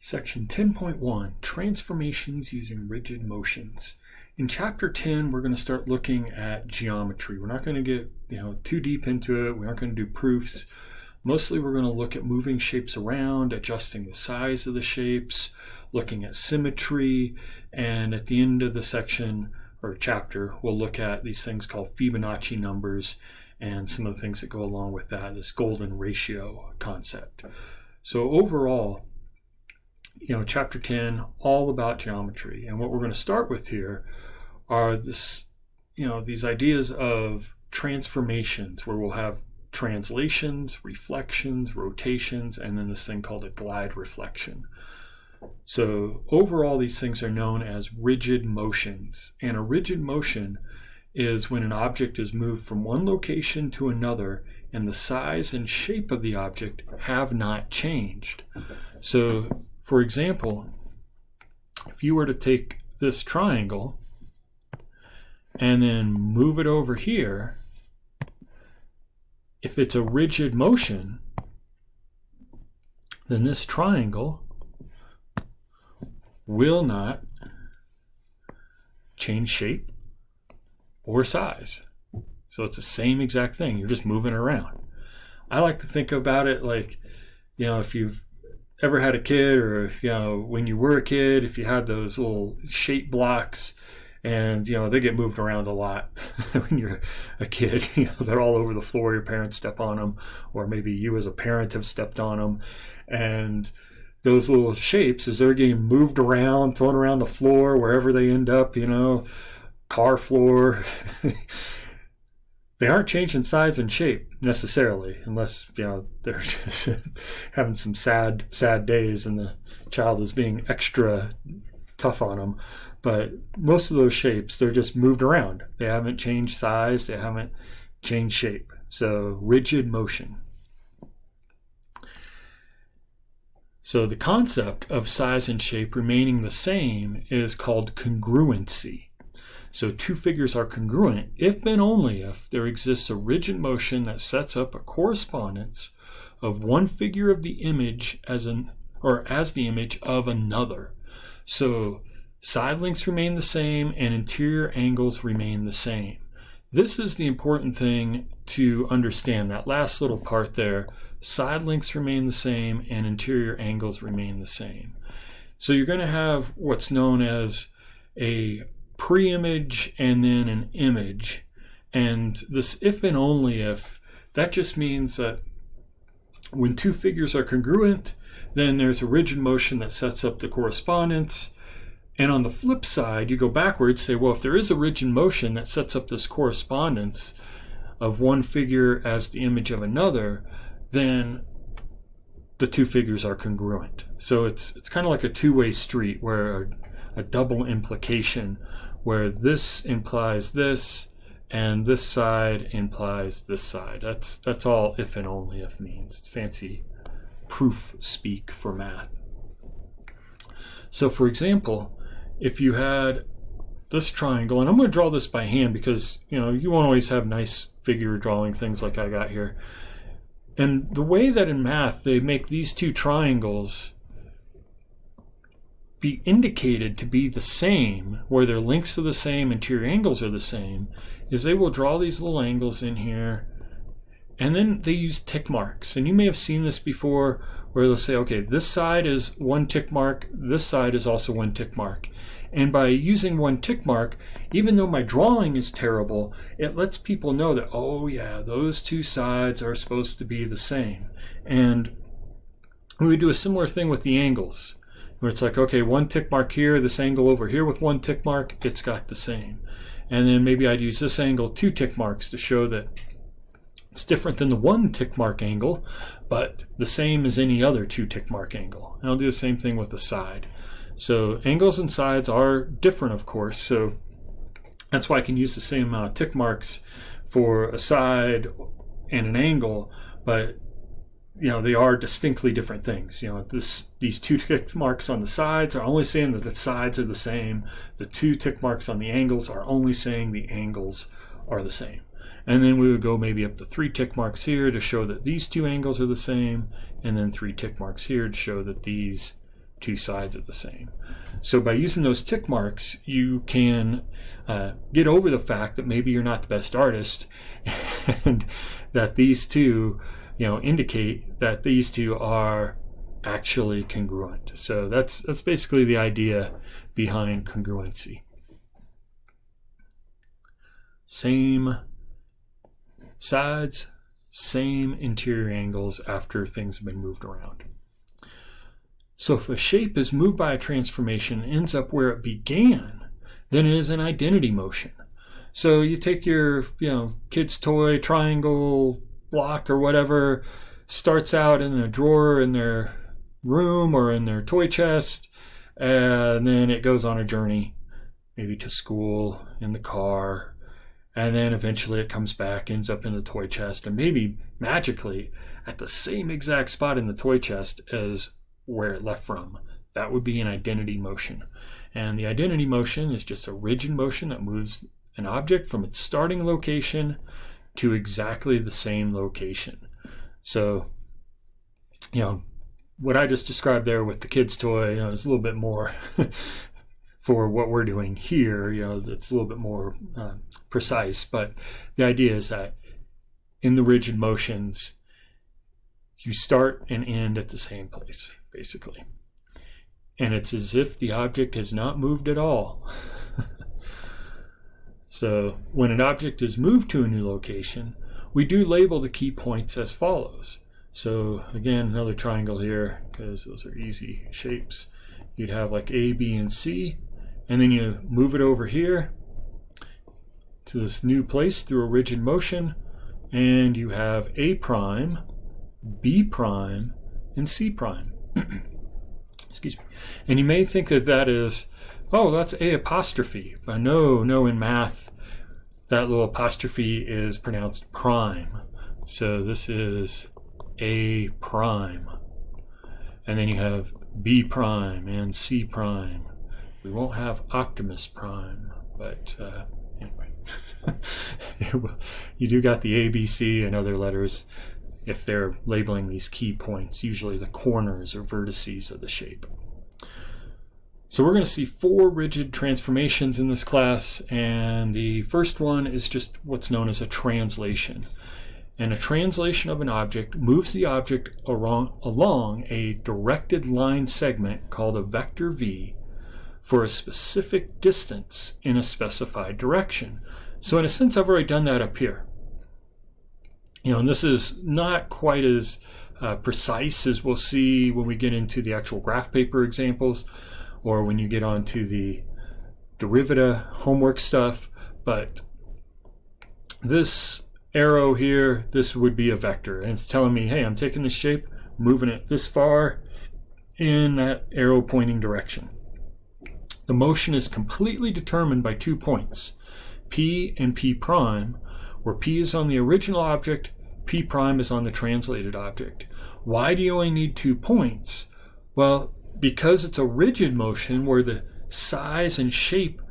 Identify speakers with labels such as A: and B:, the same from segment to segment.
A: Section 10.1, Transformations Using Rigid Motions. In Chapter 10, we're going to start looking at geometry. We're not going to get too deep into it. We aren't going to do proofs. Mostly we're going to look at moving shapes around, adjusting the size of the shapes, looking at symmetry, and at the end of the section or chapter, we'll look at these things called Fibonacci numbers and some of the things that go along with that, this golden ratio concept. So overall, Chapter 10, all about geometry. And what we're going to start with here are these ideas of transformations, where we'll have translations, reflections, rotations, and then this thing called a glide reflection. So overall, these things are known as rigid motions. And a rigid motion is when an object is moved from one location to another and the size and shape of the object have not changed. So for example, if you were to take this triangle and then move it over here, if it's a rigid motion, then this triangle will not change shape or size. So it's the same exact thing. You're just moving around. I like to think about it like, if you've ever had a kid, or when you were a kid, if you had those little shape blocks and they get moved around a lot when you're a kid, they're all over the floor, your parents step on them, or maybe you as a parent have stepped on them, and those little shapes, as they're getting moved around, thrown around the floor, wherever they end up, car floor, they aren't changing size and shape necessarily, unless they're just having some sad days and the child is being extra tough on them. But most of those shapes, they're just moved around. They haven't changed size, they haven't changed shape. So rigid motion. So the concept of size and shape remaining the same is called congruency. So two figures are congruent if and only if there exists a rigid motion that sets up a correspondence of one figure of the image as the image of another. So side lengths remain the same and interior angles remain the same. This is the important thing to understand, that last little part there. Side lengths remain the same and interior angles remain the same. So you're going to have what's known as a pre-image and then an image, and this if and only if, that just means that when two figures are congruent, then there's a rigid motion that sets up the correspondence. And on the flip side, you go backwards, say, well, if there is a rigid motion that sets up this correspondence of one figure as the image of another, then the two figures are congruent. So it's kind of like a two-way street, where a double implication, where this implies this and this side implies this side. That's all if and only if means. It's fancy proof speak for math. So for example, if you had this triangle, and I'm going to draw this by hand because you won't always have nice figure drawing things like I got here. And the way that in math they make these two triangles be indicated to be the same, where their lengths are the same, interior angles are the same, is they will draw these little angles in here, and then they use tick marks. And you may have seen this before, where they'll say, okay, this side is one tick mark, this side is also one tick mark. And by using one tick mark, even though my drawing is terrible, it lets people know that, oh yeah, those two sides are supposed to be the same. And we would do a similar thing with the angles, where it's like, okay, one tick mark here, this angle over here with one tick mark, it's got the same. And then maybe I'd use this angle, two tick marks, to show that it's different than the one tick mark angle, but the same as any other two tick mark angle. And I'll do the same thing with the side. So angles and sides are different, of course, so that's why I can use the same amount of tick marks for a side and an angle, but they are distinctly different things. These two tick marks on the sides are only saying that the sides are the same. The two tick marks on the angles are only saying the angles are the same. And then we would go maybe up to 3 tick marks here to show that these two angles are the same, and then 3 tick marks here to show that these two sides are the same. So by using those tick marks, you can get over the fact that maybe you're not the best artist, and that these two, indicate that these two are actually congruent. So that's basically the idea behind congruency. Same sides, same interior angles after things have been moved around. So if a shape is moved by a transformation and ends up where it began, then it is an identity motion. So you take your, kid's toy triangle block or whatever, starts out in a drawer in their room or in their toy chest, and then it goes on a journey, maybe to school, in the car, and then eventually it comes back, ends up in the toy chest, and maybe magically at the same exact spot in the toy chest as where it left from. That would be an identity motion. And the identity motion is just a rigid motion that moves an object from its starting location to exactly the same location. So, what I just described there with the kid's toy, is a little bit more for what we're doing here. It's a little bit more precise, but the idea is that in the rigid motions, you start and end at the same place, basically. And it's as if the object has not moved at all. So when an object is moved to a new location, we do label the key points as follows. So again, another triangle here, because those are easy shapes. You'd have like A, B, and C, and then you move it over here to this new place through a rigid motion, and you have A prime, B prime, and C prime. Excuse me. And you may think that is, that's A apostrophe. But no, in math, that little apostrophe is pronounced prime. So this is A prime. And then you have B prime and C prime. We won't have Optimus Prime, but anyway. You do got the A, B, C, and other letters if they're labeling these key points, usually the corners or vertices of the shape. So we're going to see 4 rigid transformations in this class, and the first one is just what's known as a translation. And a translation of an object moves the object along a directed line segment called a vector V for a specific distance in a specified direction. So in a sense, I've already done that up here. And this is not quite as precise as we'll see when we get into the actual graph paper examples, or when you get onto the derivative homework stuff, but this arrow here, this would be a vector, and it's telling me, hey, I'm taking this shape, moving it this far in that arrow pointing direction. The motion is completely determined by 2 points, P and P prime, where P is on the original object, P prime is on the translated object. Why do you only need 2 points? Well, because it's a rigid motion where the size and shape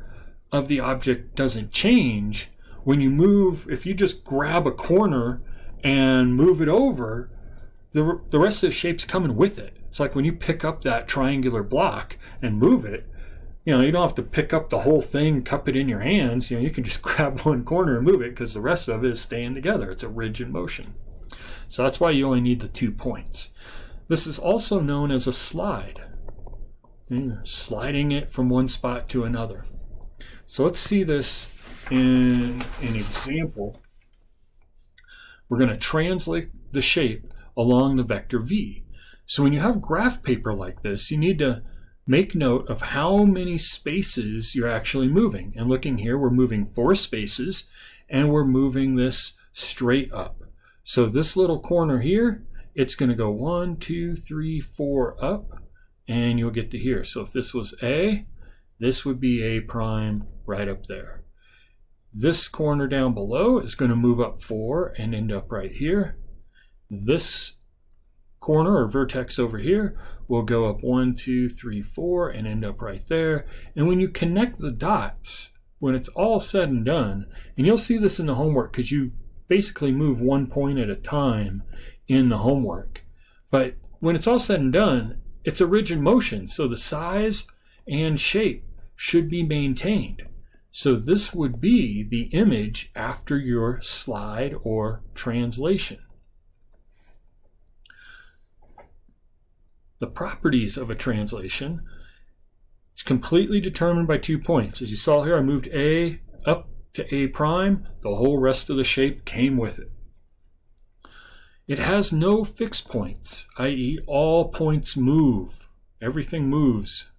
A: of the object doesn't change. When you move, if you just grab a corner and move it over, the rest of the shape's coming with it. It's like when you pick up that triangular block and move it, you don't have to pick up the whole thing, cup it in your hands. You can just grab one corner and move it because the rest of it is staying together. It's a rigid motion. So that's why you only need the 2 points. This is also known as a slide. You're sliding it from one spot to another. So let's see this in an example. We're going to translate the shape along the vector V. So when you have graph paper like this, you need to make note of how many spaces you're actually moving. And looking here, we're moving 4 spaces, and we're moving this straight up. So this little corner here, it's going to go 1, 2, 3, 4 up, and you'll get to here. So if this was A, this would be A prime right up there. This corner down below is going to move up 4 and end up right here. This corner or vertex over here will go up 1, 2, 3, 4 and end up right there. And when you connect the dots, when it's all said and done, and you'll see this in the homework because you basically move 1 point at a time in the homework. But when it's all said and done, it's a rigid motion, so the size and shape should be maintained. So this would be the image after your slide or translation. The properties of a translation, it's completely determined by 2 points. As you saw here, I moved A up to A prime. The whole rest of the shape came with it. It has no fixed points, i.e. all points move. Everything moves.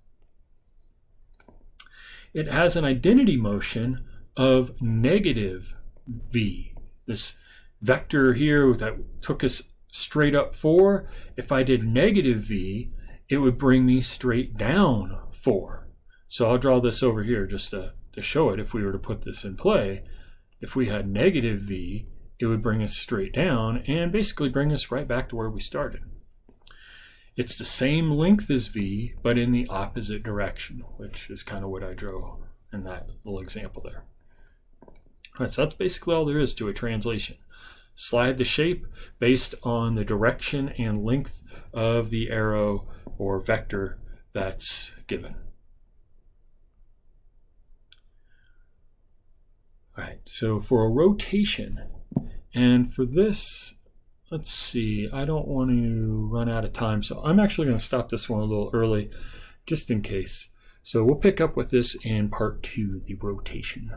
A: It has an identity motion of negative v. This vector here that took us straight up 4, if I did negative v, it would bring me straight down 4. So I'll draw this over here just to show it. If we were to put this in play, if we had negative v, it would bring us straight down and basically bring us right back to where we started. It's the same length as v, but in the opposite direction, which is kind of what I drew in that little example there. All right, so that's basically all there is to a translation. Slide the shape based on the direction and length of the arrow or vector that's given. All right, so for a rotation, and for this, let's see, I don't want to run out of time, so I'm actually going to stop this one a little early, just in case. So we'll pick up with this in part 2, the rotation.